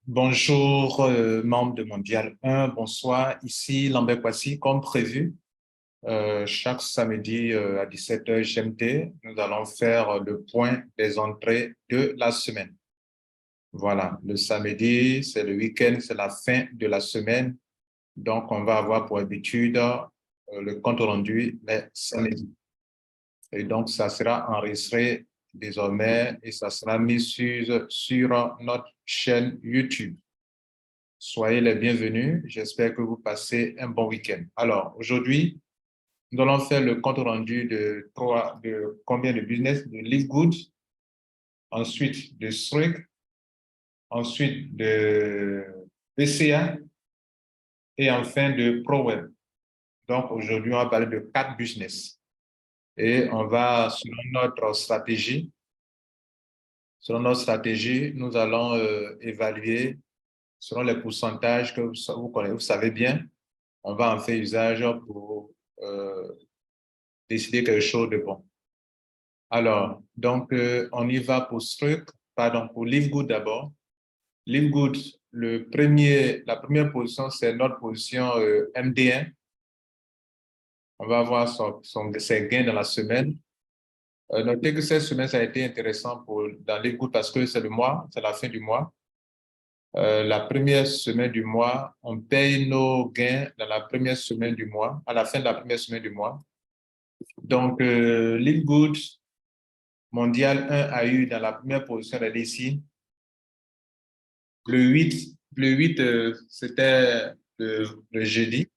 Bonjour, membres de Mondial 1, bonsoir. Ici Lambert Kwasi, comme prévu, chaque samedi à 17h GMT, nous allons faire le point des entrées de la semaine. Voilà, le samedi, c'est le week-end, c'est la fin de la semaine. Donc, on va avoir pour habitude le compte rendu les samedis. Et donc, ça sera enregistré désormais et ça sera mis sur notre chaîne YouTube. Soyez les bienvenus. J'espère que vous passez un bon week-end. Alors, aujourd'hui, nous allons faire le compte rendu de combien de business? De Livegood, ensuite de Strict, ensuite de BCA et enfin de ProWeb. Donc, aujourd'hui, on va parler de 4 business. Et on va, selon notre stratégie, nous allons évaluer selon les pourcentages que vous connaissez, vous savez bien. On va en faire usage pour décider quelque chose de bon. Alors, donc, on y va pour pour Livegood d'abord. Livegood, la première position, c'est notre position MD1. On va voir ses gains dans la semaine. Notez que cette semaine, ça a été intéressant dans Livegood parce que c'est la fin du mois. La première semaine du mois, on paye nos gains dans la première semaine du mois, à la fin de la première semaine du mois. Donc, Livegood Mondial 1 a eu dans la première position la DC. Le 8 c'était le jeudi.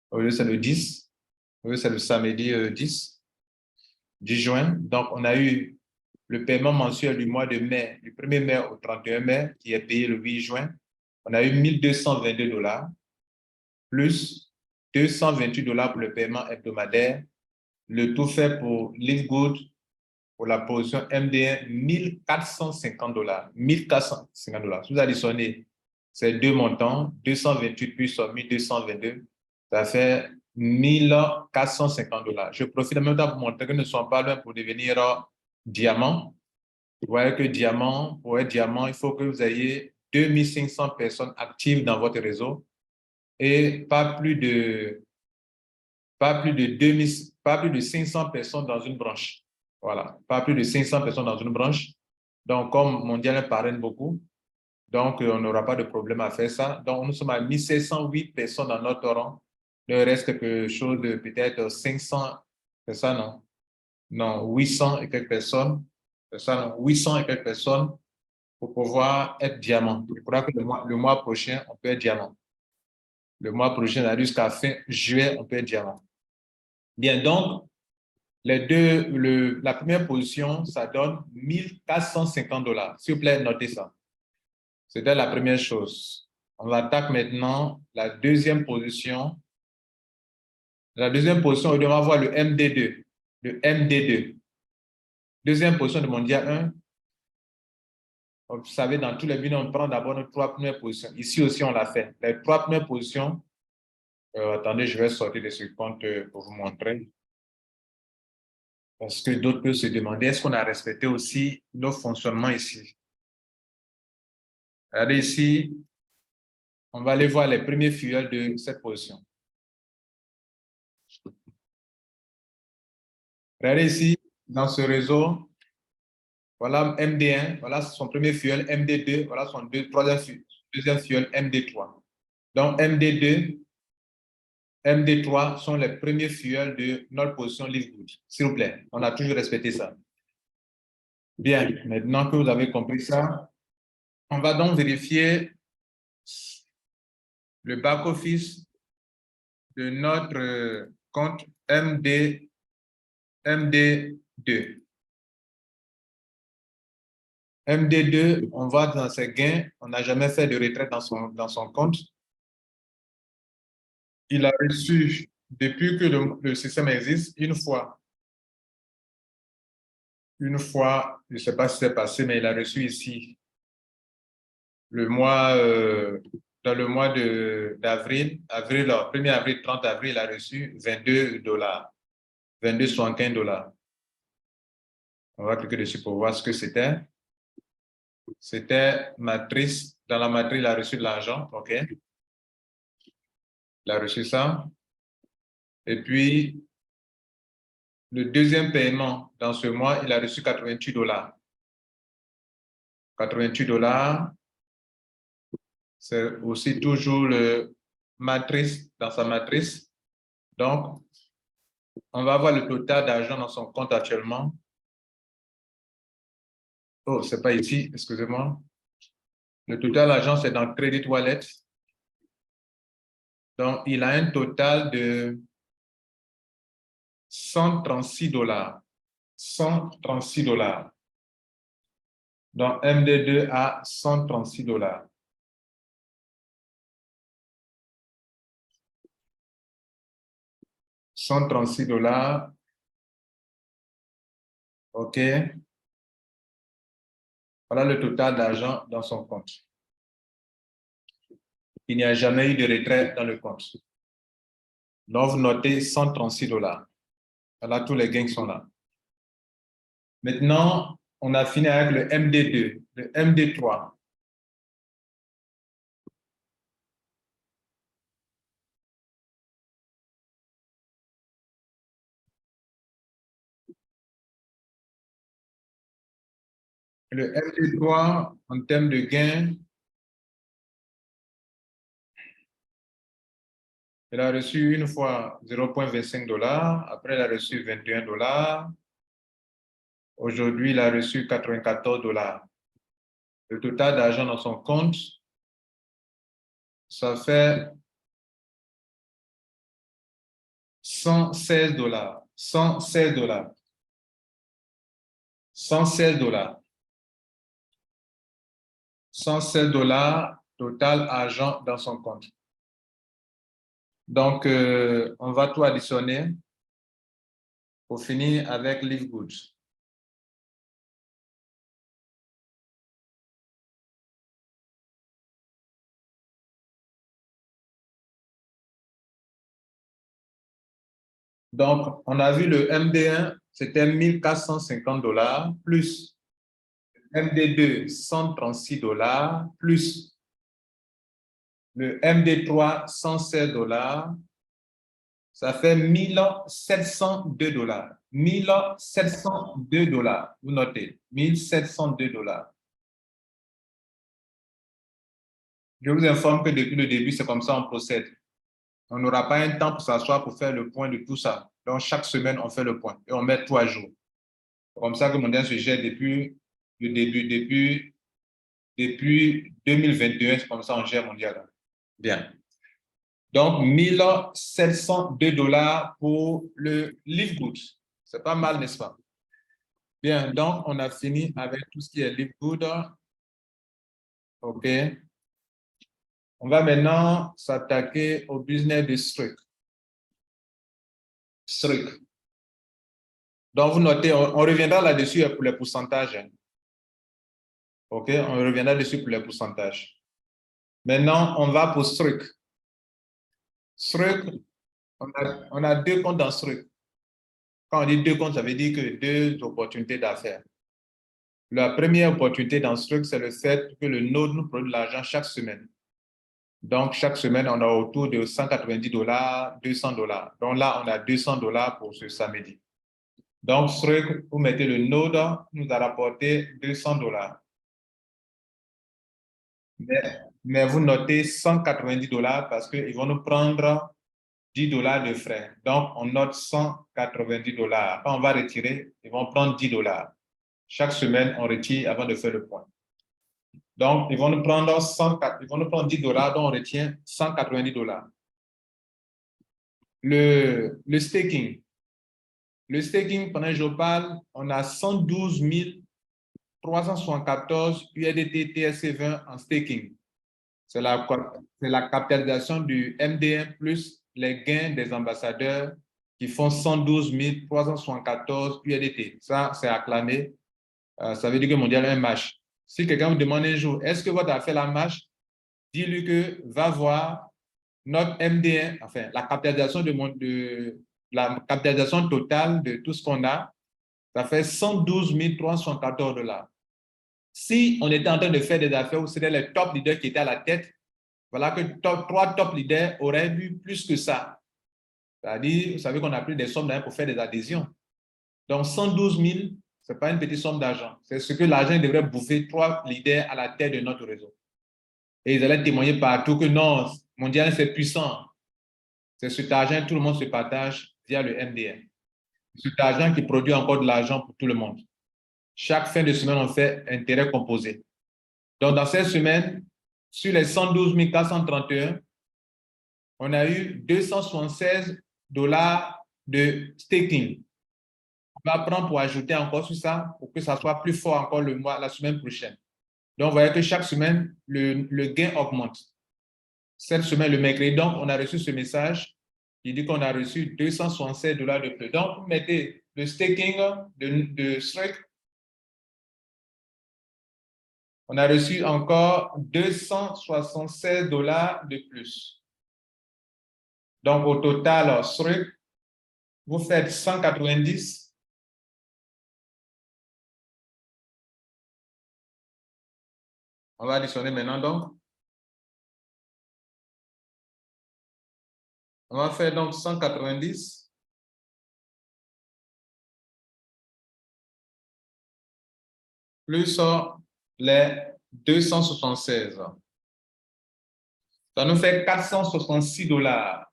Aujourd'hui, c'est le 10. Aujourd'hui, c'est le samedi 10 juin. Donc, on a eu le paiement mensuel du mois de mai, du 1er mai au 31 mai, qui est payé le 8 juin. On a eu 1222 $, plus 228 $ pour le paiement hebdomadaire. Le tout fait pour Livegood, pour la position MD1, 1450 $. 1450 $. Si vous additionnez ces deux montants, 228 plus 1222, ça fait 1450 $. Je profite en même temps pour montrer que nous ne sommes pas loin pour devenir diamant. Vous voyez que pour être diamant, il faut que vous ayez 2500 personnes actives dans votre réseau et pas plus de 500 personnes dans une branche. Voilà, pas plus de 500 personnes dans une branche. Donc, comme Mondial parraine beaucoup, donc on n'aura pas de problème à faire ça. Donc, nous sommes à 1708 personnes dans notre rang. Il ne reste quelque chose de peut-être 500, c'est ça, non? Non, 800 et quelques personnes. C'est ça, non? 800 et quelques personnes pour pouvoir être diamant. Je crois que le mois prochain, on peut être diamant. Le mois prochain, jusqu'à fin juillet, on peut être diamant. Bien, donc, la première position, ça donne 1450 $. S'il vous plaît, notez ça. C'était la première chose. On attaque maintenant la deuxième position. La deuxième position, on va voir le MD2. Le MD2. Deuxième position de Mondial 1. Vous savez, dans tous les binômes, on prend d'abord nos 3 premières positions. Ici aussi, on l'a fait. Les 3 premières positions, attendez, je vais sortir de ce compte pour vous montrer. Parce que d'autres peuvent se demander, est-ce qu'on a respecté aussi nos fonctionnements ici? Regardez ici, on va aller voir les premiers filleuls de cette position. Regardez ici, dans ce réseau, voilà MD1, voilà son premier filleul, MD2, voilà son deuxième filleul, MD3. Donc MD2, MD3 sont les premiers filleuls de notre position Livegood. S'il vous plaît, on a toujours respecté ça. Bien, maintenant que vous avez compris ça, on va donc vérifier le back-office de notre compte MD2. MD2, on va dans ses gains, on n'a jamais fait de retraite dans son compte. Il a reçu, depuis que le système existe, une fois, je ne sais pas si c'est passé, mais il a reçu ici, dans le mois d'avril, 1er avril, 30 avril, il a reçu 22 $, 22,75 $. On va cliquer dessus pour voir ce que c'était. C'était matrice. Dans la matrice, il a reçu de l'argent. OK. Il a reçu ça. Et puis, le deuxième paiement dans ce mois, il a reçu 88 $. 88 $, c'est aussi toujours le matrice dans sa matrice. Donc, on va voir le total d'argent dans son compte actuellement. Oh, c'est pas ici, excusez-moi. Le total d'argent, c'est dans Credit Wallet. Donc, il a un total de 136 $. 136 $. Donc, MD2 a 136 $. 136 $. OK. Voilà le total d'argent dans son compte. Il n'y a jamais eu de retrait dans le compte. Donc, vous notez 136 $. Voilà, tous les gains qui sont là. Maintenant, on a fini avec le MD2, le MD3. Le MD3, en termes de gains, il a reçu une fois 0,25 $. Après, il a reçu 21 $. Aujourd'hui, il a reçu 94 $. Le total d'argent dans son compte, ça fait 116 $. 116 $. 116 $. 116 $, total argent dans son compte. Donc, on va tout additionner pour finir avec Live Goods. Donc, on a vu le MD1, c'était 1450 $, plus MD2, 136 $, plus le MD3, 116 $, ça fait 1702 $. 1702 $. Vous notez, 1702 $. Je vous informe que depuis le début, c'est comme ça qu'on procède. On n'aura pas un temps pour s'asseoir pour faire le point de tout ça. Donc, chaque semaine, on fait le point et on met tout à jour. C'est comme ça que Mondial se gère depuis le début, depuis 2021, c'est comme ça qu'on gère Mondial. Bien. Donc, 1702 $ pour le Live Good. C'est pas mal, n'est-ce pas? Bien, donc on a fini avec tout ce qui est Live Good. OK. On va maintenant s'attaquer au business de Struck. Struck. Donc, vous notez, on reviendra là-dessus pour les pourcentages. OK, on reviendra dessus pour les pourcentages. Maintenant, on va pour Struck. Struck, on a deux comptes dans Struck. Quand on dit deux comptes, ça veut dire que deux opportunités d'affaires. La première opportunité dans Struck, c'est le fait que le node nous produit de l'argent chaque semaine. Donc, chaque semaine, on a autour de 190 $, 200 $. Donc là, on a 200 $ pour ce samedi. Donc, Struck, vous mettez le node, nous a rapporté 200 $. Mais vous notez 190 $ parce qu'ils vont nous prendre 10 $ de frais. Donc, on note 190 $. Quand on va retirer, ils vont prendre 10 $. Chaque semaine, on retire avant de faire le point. Donc, ils vont nous prendre 10 $, donc on retient 190 $. Le staking. Le staking, pendant que je parle, on a 112 374 USDT TRC20 en staking. C'est la capitalisation du MD1 plus les gains des ambassadeurs qui font 112 374 USDT. Ça, c'est acclamé. Ça veut dire que Mondial a un match. Si quelqu'un vous demande un jour, est-ce que votre affaire la match, dis-lui que va voir notre MD1, enfin, la capitalisation la capitalisation totale de tout ce qu'on a, ça fait 112 374 $. Si on était en train de faire des affaires où c'était les top leaders qui étaient à la tête, voilà que trois top leaders auraient vu plus que ça. C'est-à-dire, vous savez qu'on a pris des sommes d'argent pour faire des adhésions. Donc, 112 000, ce n'est pas une petite somme d'argent. C'est ce que l'argent devrait bouffer trois leaders à la tête de notre réseau. Et ils allaient témoigner partout que non, Mondial, c'est puissant. C'est cet argent, tout le monde se partage via le MDN. Cet argent qui produit encore de l'argent pour tout le monde. Chaque fin de semaine, on fait intérêt composé. Donc, dans cette semaine, sur les 112 431, on a eu 276 dollars de staking. On va prendre pour ajouter encore sur ça pour que ça soit plus fort encore le mois, la semaine prochaine. Donc, vous voyez que chaque semaine, le gain augmente. Cette semaine, le mercredi, donc, on a reçu ce message qui dit qu'on a reçu 276 dollars de plus. Donc, vous mettez le staking de Strike. On a reçu encore 276 dollars de plus. Donc, au total, Strike, vous faites 190. On va additionner maintenant, donc. On va faire donc 190 plus les 276. Ça nous fait 466 dollars.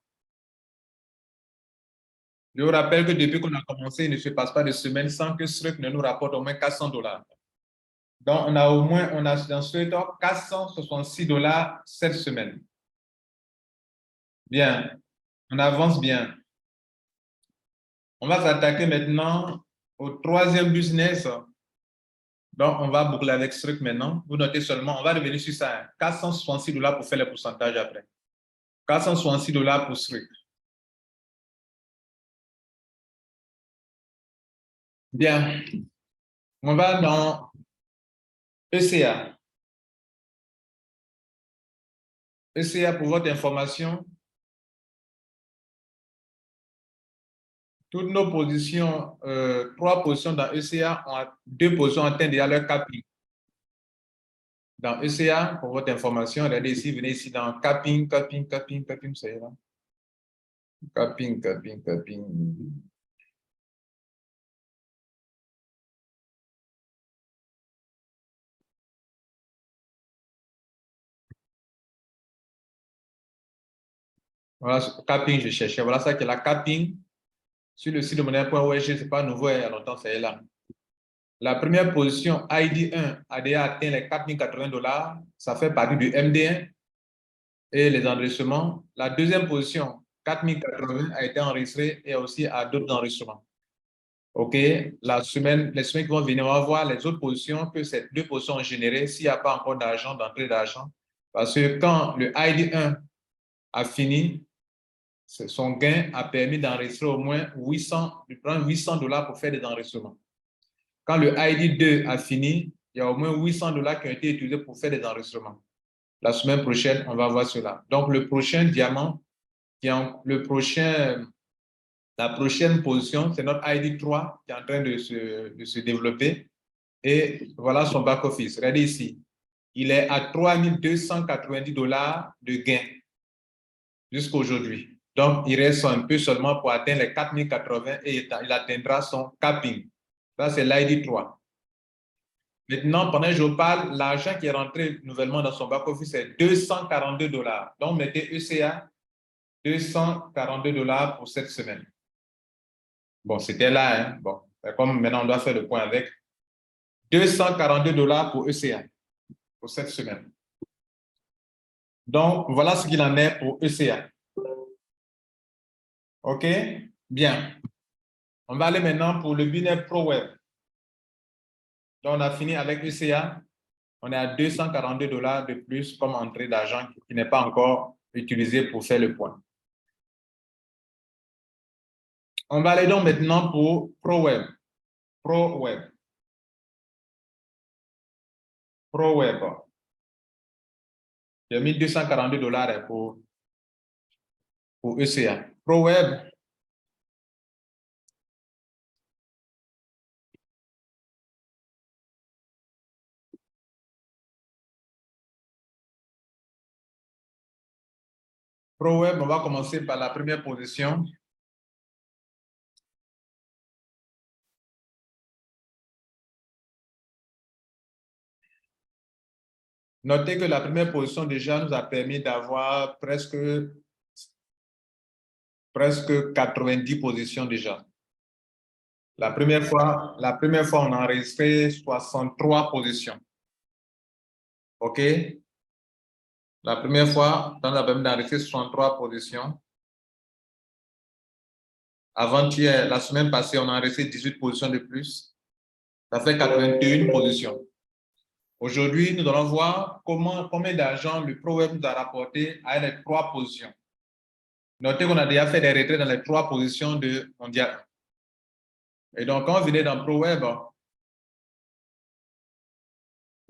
Je vous rappelle que depuis qu'on a commencé, il ne se passe pas de semaine sans que ce truc ne nous rapporte au moins 400 dollars. Donc, on a dans ce temps 466 dollars cette semaine. Bien, on avance bien. On va s'attaquer maintenant au troisième business. Donc, on va boucler avec ce truc maintenant. Vous notez seulement, on va revenir sur ça. 466 dollars pour faire le pourcentage après. 466 dollars pour ce truc. Bien. On va dans ECA. ECA, pour votre information, toutes nos positions, 3 positions dans ECA, 2 positions atteignent déjà leur capping. Dans ECA, pour votre information, regardez ici, venez ici dans capping, ça y est là. Capping. Voilà, capping, je cherchais. Voilà ça qui est la capping. Sur le site de monnaie.org, ce n'est pas nouveau, il y a longtemps, ça y est là. La première position, ID1, a déjà atteint les 4080 dollars. Ça fait partie du MD1 et les enregistrements. La deuxième position, 4080, a été enregistrée et aussi à d'autres enregistrements. OK, les semaines qui vont venir, on va voir les autres positions que ces 2 positions ont générées s'il n'y a pas encore d'argent, d'entrée d'argent. Parce que quand le ID1 a fini, son gain a permis d'enregistrer au moins 800, de prendre 800 dollars pour faire des enregistrements. Quand le ID2 a fini, il y a au moins 800 dollars qui ont été utilisés pour faire des enregistrements. La semaine prochaine, on va voir cela. Donc, le prochain diamant, la prochaine position, c'est notre ID3 qui est en train de se développer. Et voilà son back-office. Regardez ici. Il est à 3290 dollars de gain jusqu'à aujourd'hui. Donc, il reste un peu seulement pour atteindre les 4080 et il atteindra son capping. Ça, c'est l'ID3. Maintenant, pendant que je vous parle, l'argent qui est rentré nouvellement dans son back-office est 242 dollars. Donc, mettez ECA, 242 dollars pour cette semaine. Bon, c'était là, hein? Bon, comme maintenant on doit faire le point avec. 242 dollars pour ECA pour cette semaine. Donc, voilà ce qu'il en est pour ECA. OK? Bien. On va aller maintenant pour le business ProWeb. Donc, on a fini avec ECA. On est à 242 dollars de plus comme entrée d'argent qui n'est pas encore utilisé pour faire le point. On va aller donc maintenant pour ProWeb. ProWeb. J'ai mis 242 dollars pour ECA. ProWeb. ProWeb, on va commencer par la première position. Notez que la première position déjà nous a permis d'avoir presque 90 positions déjà. La première fois, on a enregistré 63 positions. OK? La première fois, on a permis d'enregistrer 63 positions. Avant-hier, la semaine passée, on a enregistré 18 positions de plus. Ça fait 81 positions. Aujourd'hui, nous allons voir combien d'argent le ProWeb nous a rapporté à les 3 positions. Notez qu'on a déjà fait des retraits dans les 3 positions de mondial. Et donc, quand vous venez dans ProWeb,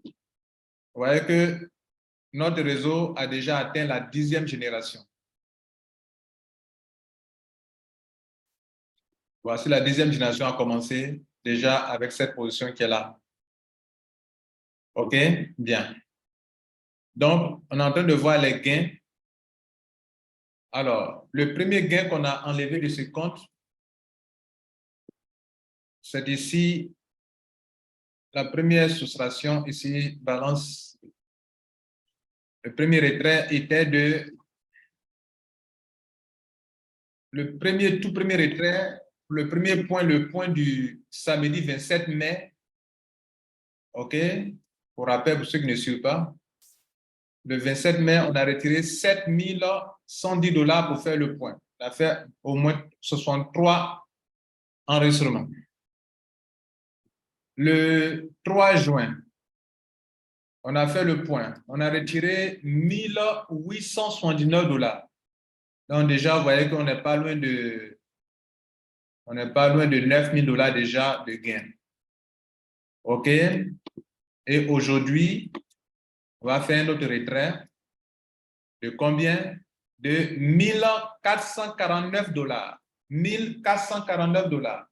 vous voyez que notre réseau a déjà atteint la 10e génération. Voici la 10e génération a commencé déjà avec cette position qui est là. OK? Bien. Donc, on est en train de voir les gains. Alors, le premier gain qu'on a enlevé de ce compte, c'est ici, la première soustraction ici, balance. Le premier retrait était de... tout premier retrait, le premier point, le point du samedi 27 mai. OK? Pour rappel, pour ceux qui ne suivent pas, le 27 mai, on a retiré 7 110 $ pour faire le point. On a fait au moins 63 enregistrements. Le 3 juin, on a fait le point. On a retiré 1879 $. Donc déjà, vous voyez qu'on n'est pas loin de 9 000 $ déjà de gain. OK? Et aujourd'hui, on va faire un autre retrait de combien? De 1449 $. 1449 $.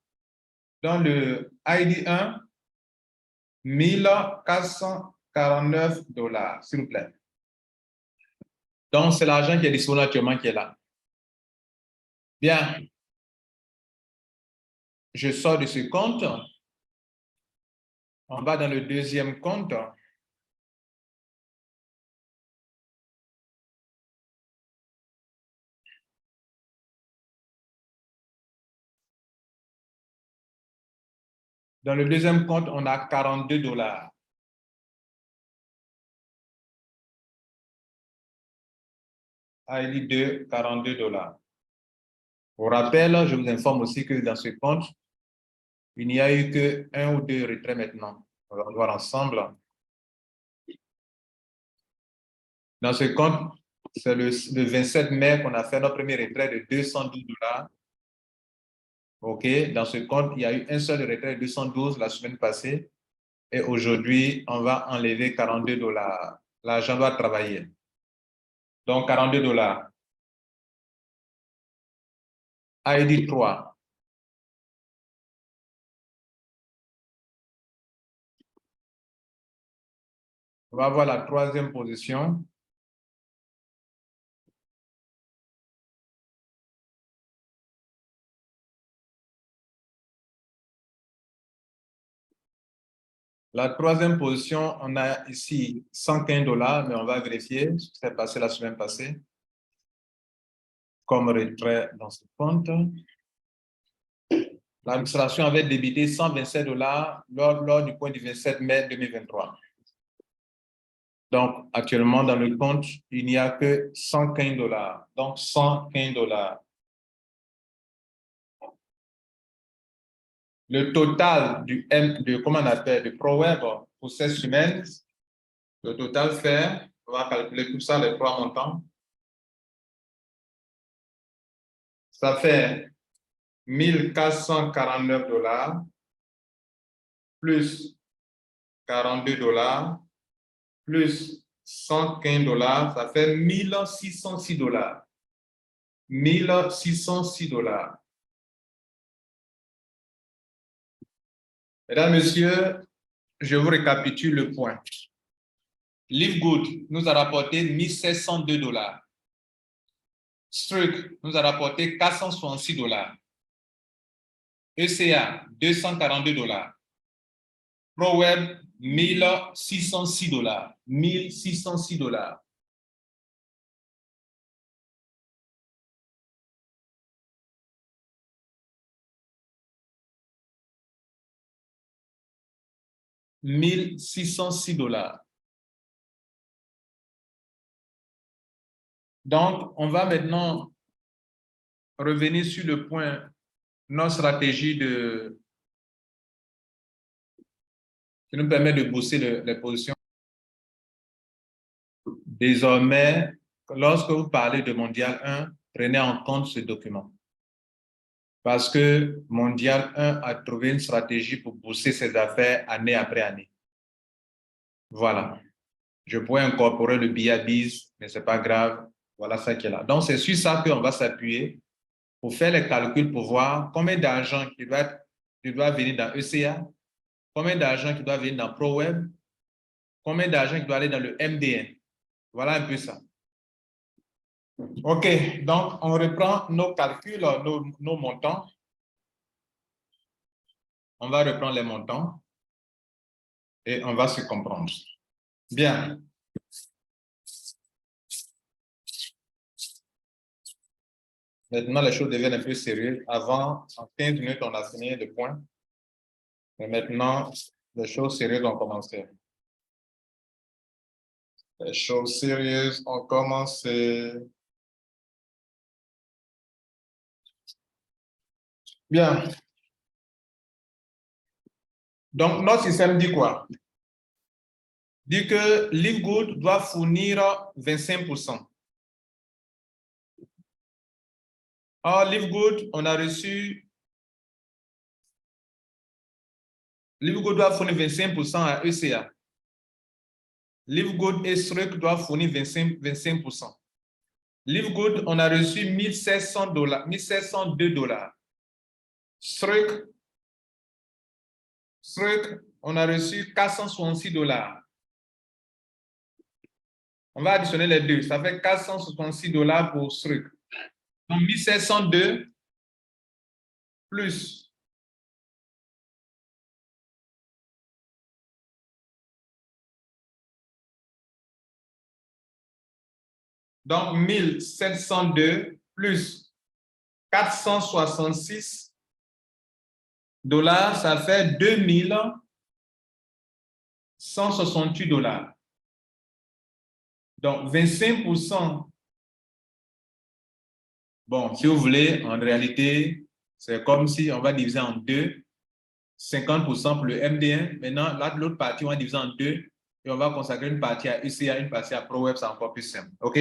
Dans le ID1, 1449 $, s'il vous plaît. Donc, c'est l'argent qui est disponible actuellement qui est là. Bien. Je sors de ce compte. On va dans le deuxième compte. Dans le deuxième compte, on a 42 $. ID 2, 42 $. Pour rappel, je vous informe aussi que dans ce compte, il n'y a eu que 1 ou 2 retraits maintenant. On va voir ensemble. Dans ce compte, c'est le 27 mai qu'on a fait notre premier retrait de 212 $. OK. Dans ce compte, il y a eu un seul retrait de 212 la semaine passée. Et aujourd'hui, on va enlever 42 $. L'argent doit travailler. Donc, 42 $. ID 3. On va voir la troisième position. La troisième position, on a ici 115 $, mais on va vérifier ce qui s'est passé la semaine passée comme retrait dans ce compte. L'administration avait débité 127 $ lors du point du 27 mai 2023. Donc, actuellement, dans le compte, il n'y a que 115 $. Donc, 115 $. Le total comment on appelle, de ProWeb pour cette semaine, le total fait, on va calculer tout ça, les 3 montants. Ça fait 1449 $ plus 42 $ plus 115 $, ça fait 1606 $. 1606 $. Mesdames, Messieurs, je vous récapitule le point. Livegood nous a rapporté 1702 $. Struck nous a rapporté $466. ECA, $242. ProWeb, $1,606. $1,606. $1,606. Donc, on va maintenant revenir sur le point, notre stratégie qui nous permet de booster les positions. Désormais, lorsque vous parlez de Mondial 1, prenez en compte ce document. Parce que Mondial 1 a trouvé une stratégie pour booster ses affaires année après année. Voilà. Je pourrais incorporer le BIABIS, mais ce n'est pas grave. Voilà ça qui est là. Donc, c'est sur ça qu'on va s'appuyer pour faire les calculs pour voir combien d'argent qui doit venir dans ECA, combien d'argent qui doit venir dans ProWeb, combien d'argent qui doit aller dans le MDN. Voilà un peu ça. OK, donc on reprend nos calculs, nos montants. On va reprendre les montants et on va se comprendre. Bien. Maintenant, les choses deviennent un peu sérieuses. Avant, en 15 minutes, on a fini le point. Mais maintenant, les choses sérieuses ont commencé. Les choses sérieuses ont commencé. Bien. Donc, notre système dit quoi? Dit que Livegood doit fournir 25%. Or, Livegood, on a reçu... Livegood doit fournir 25% à ECA. Livegood et Struck doivent fournir 25%. Livegood, on a reçu $1,700, $1,702. Struck, on a reçu $466. On va additionner les deux. Ça fait $466 pour Struck. Donc, 1,702 plus donc 1,702 plus 466 $, ça fait $2,168. Donc, 25%. Bon, si vous voulez, en réalité, c'est comme si on va diviser en deux. 50% pour le MD1. Maintenant, l'autre partie, on va diviser en deux et on va consacrer une partie à ECA, une partie à ProWeb, c'est encore plus simple. OK?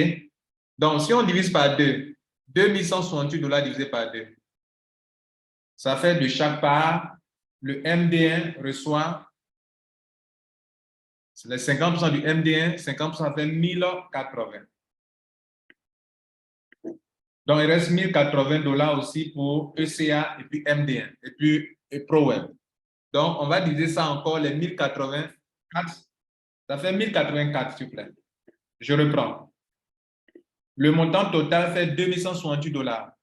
Donc, si on divise par deux, $2,168 divisé par deux, ça fait de chaque part, le MD1 reçoit, c'est les 50% du MD1, 50% ça fait 1,080. Donc, il reste $1,080 aussi pour ECA et puis MD1 et puis ProWeb. Donc, on va diviser ça encore, les 1,084. Ça fait 1,084, s'il vous plaît. Je reprends. Le montant total fait $2,168.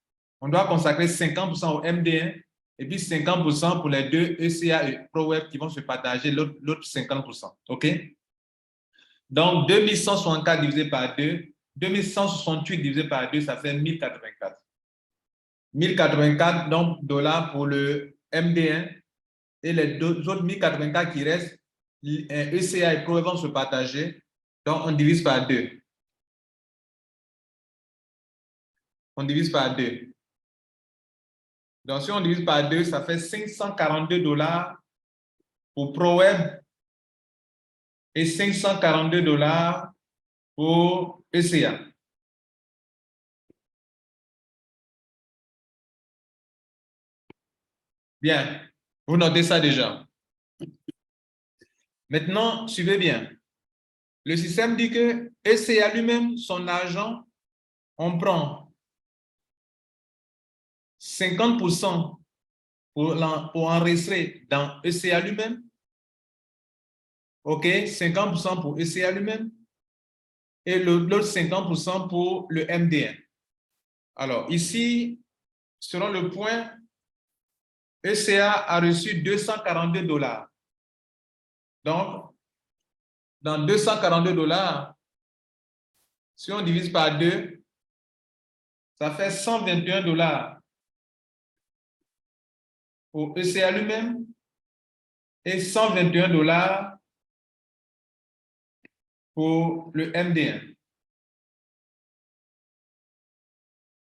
On doit consacrer 50% au MD1 et puis 50% pour les deux ECA et ProWeb qui vont se partager l'autre 50%. OK? Donc, 2,164 divisé par 2, 2,168 divisé par 2, ça fait 1,084. 1,084 donc, dollars pour le MD1 et les deux autres 1,084 qui restent, ECA et ProWeb vont se partager. Donc, on divise par 2. On divise par 2. Donc, si on divise par 2, ça fait $542 pour ProWeb et $542 pour ECA. Bien, vous notez ça déjà. Maintenant, suivez bien. Le système dit que ECA lui-même, son argent, on prend 50% pour enregistrer dans ECA lui-même. OK, 50% pour ECA lui-même et l'autre 50% pour le MD1. Alors, ici, selon le point, ECA a reçu 242 $. Donc, dans 242 $, si on divise par 2, ça fait 121 $ pour ECA lui-même et 121 $ pour le MD1.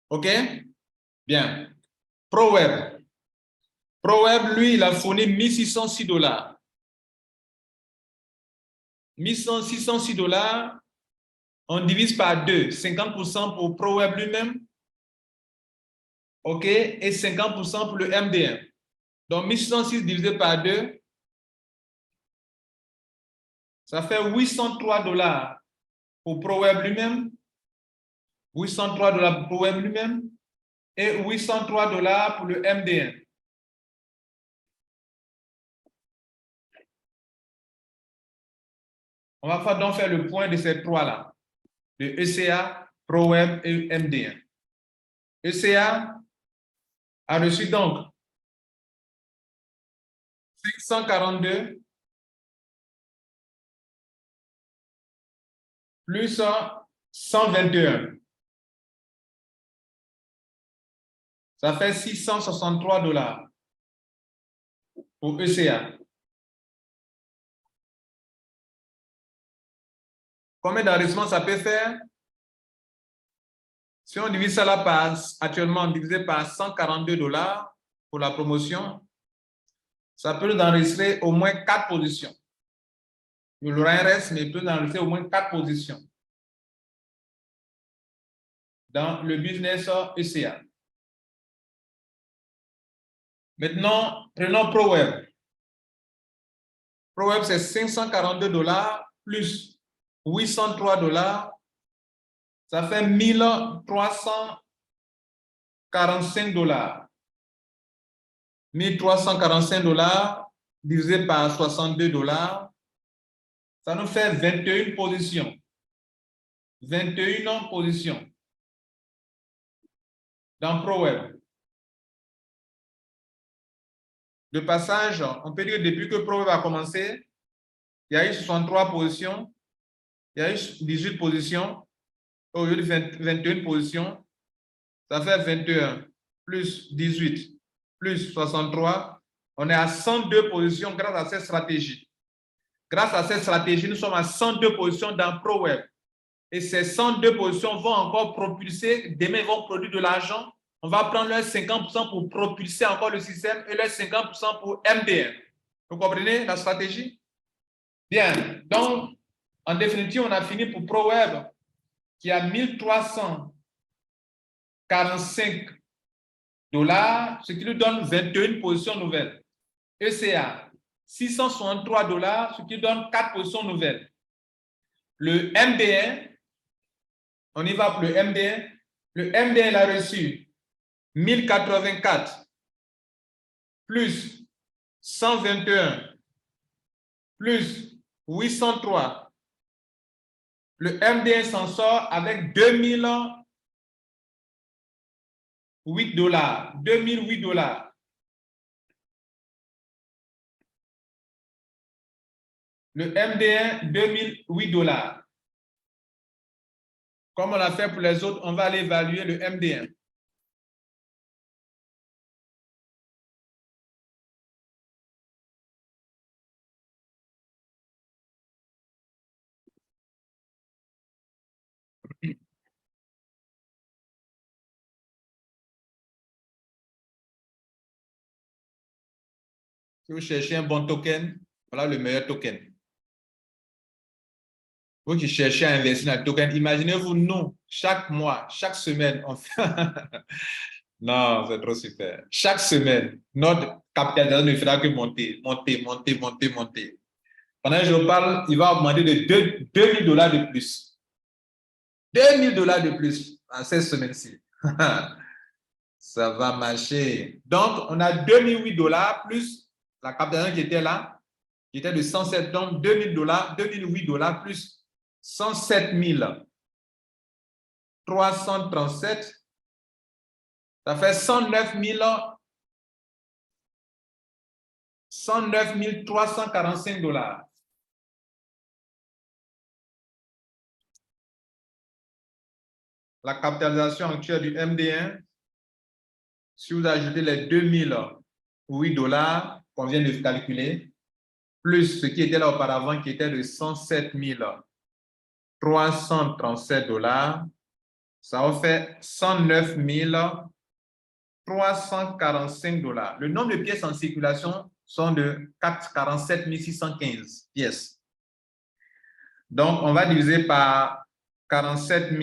OK? Bien. ProWeb. ProWeb, lui, il a fourni 1606 $. 1606 $, on divise par 2, 50% pour ProWeb lui-même, OK, et 50% pour le MD1. Donc, 1606 divisé par 2, ça fait 803 $ pour ProWeb lui-même, 803 $ pour ProWeb lui-même, et 803 $ pour le MD1. On va donc faire le point de ces trois-là, de ECA, ProWeb et MD1. ECA a reçu donc 542 plus 121. Ça fait 663 $ pour ECA. Combien d'enregistrements ça peut faire? Si on divise ça là par, actuellement, divisé par 142 $ pour la promotion, ça peut nous enregistrer au moins 4 positions. Il y aura un reste, mais il peut nous enregistrer au moins 4 positions dans le business ECA. Maintenant, prenons ProWeb. ProWeb, c'est 542 $ plus 803 $. Ça fait 1345 $. 1345 $ divisé par 62 $, ça nous fait 21 positions. 21 positions dans ProWeb. De passage, on peut dire depuis que ProWeb a commencé, il y a eu 63 positions, il y a eu 18 positions, au lieu de 21 positions, ça fait 21 plus 18 plus 63, on est à 102 positions grâce à cette stratégie. Grâce à cette stratégie, nous sommes à 102 positions dans ProWeb. Et ces 102 positions vont encore propulser, demain ils vont produire de l'argent. On va prendre leurs 50% pour propulser encore le système et leurs 50% pour MD1. Vous comprenez la stratégie? Bien, donc en définitive, on a fini pour ProWeb qui a 1345 $, ce qui nous donne 21 positions nouvelles. ECA, 663 $, ce qui donne 4 positions nouvelles. Le MD1, on y va pour le MD1. Le MD1, il a reçu 1084 plus 121 plus 803. Le MD1 s'en sort avec 2008 $. 2008 $. Le MD1, 2008 $. Comme on l'a fait pour les autres, on va aller évaluer le MD1. Si vous cherchez un bon token, voilà le meilleur token. Vous qui cherchez à investir dans le token, imaginez-vous, nous, chaque mois, chaque semaine, on fait... Non, c'est trop super. Chaque semaine, notre capitalisation ne fera que monter, monter, monter, monter, monter. Pendant que je parle, il va augmenter de 2000 $ de plus. 2000 $ de plus en cette semaine-ci. Ça va marcher. Donc, on a 2008 $ plus la capitalisation qui était là, qui était de 107, donc 2000 $, 2008 $ plus 107 337 Ça fait 109 345 $. La capitalisation actuelle du MD1, si vous ajoutez les 2008 $ qu'on vient de calculer, plus ce qui était là auparavant, qui était de 107 337 $, ça va faire 109 345 $. Le nombre de pièces en circulation sont de 47 615 pièces. Donc, on va diviser par 47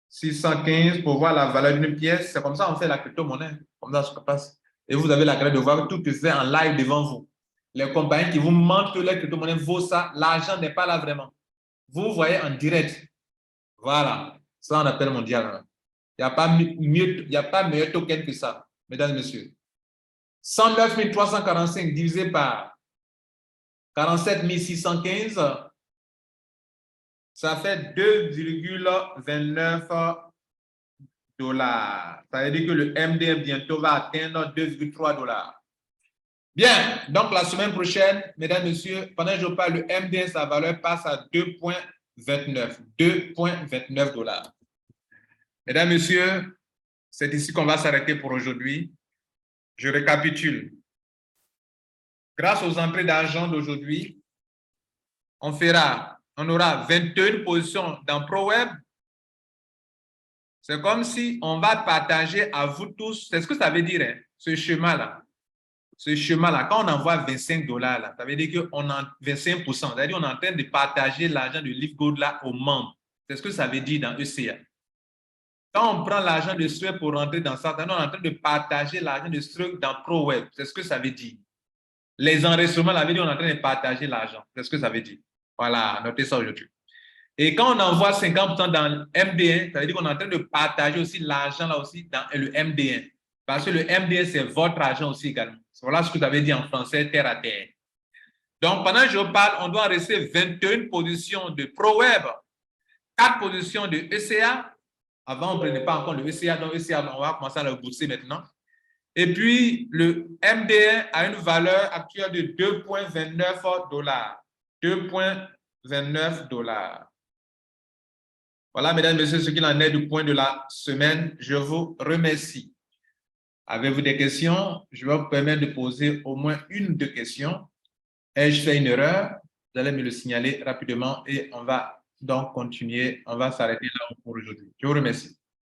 615 pour voir la valeur d'une pièce. C'est comme ça qu'on fait la crypto-monnaie. Comme ça se passe. Et vous avez la grâce de voir tout est fait en live devant vous. Les compagnies qui vous mentent que les crypto-monnaies vaut ça, l'argent n'est pas là vraiment. Vous voyez en direct. Voilà. Ça, on appelle mondial. Il n'y a pas meilleur token que ça, mesdames et messieurs. 109 345 divisé par 47 615, ça fait 2,29 $. Ça veut dire que le MD bientôt va atteindre 2,3 $. Bien, donc la semaine prochaine, mesdames et messieurs, pendant que je parle, le MD, sa valeur passe à 2,29 $. Mesdames et messieurs, c'est ici qu'on va s'arrêter pour aujourd'hui. Je récapitule. Grâce aux entrées d'argent d'aujourd'hui, on aura 21 positions dans ProWeb. C'est comme si on va partager à vous tous, c'est ce que ça veut dire, hein, ce schéma-là. Ce schéma-là, quand on envoie 25 $, là, ça veut dire qu'on a 25%. C'est-à-dire qu'on est en train de partager l'argent de LiveGold là aux membres. C'est ce que ça veut dire dans ECA. Quand on prend l'argent de Struck pour rentrer dans ça, on est en train de partager l'argent de Struck dans ProWeb. C'est ce que ça veut dire. Les enregistrements, ça veut dire qu'on est en train de partager l'argent. C'est ce que ça veut dire. Voilà, notez ça aujourd'hui. Et quand on envoie 50% dans le MD1, ça veut dire qu'on est en train de partager aussi l'argent là aussi dans le MD1. Parce que le MD1, c'est votre argent aussi également. Voilà ce que vous avez dit en français, terre à terre. Donc, pendant que je parle, on doit rester 21 positions de ProWeb, 4 positions de ECA. Avant, on ne prenait pas encore le ECA, donc ECA, on va commencer à le bourser maintenant. Et puis, le MD1 a une valeur actuelle de 2,29 $. 2,29 $. Voilà, mesdames et messieurs, ce qu'il en est du point de la semaine. Je vous remercie. Avez-vous des questions? Je vais vous permettre de poser au moins une ou deux questions. Ai-je fait une erreur? Vous allez me le signaler rapidement et on va donc continuer. On va s'arrêter là pour aujourd'hui. Je vous remercie.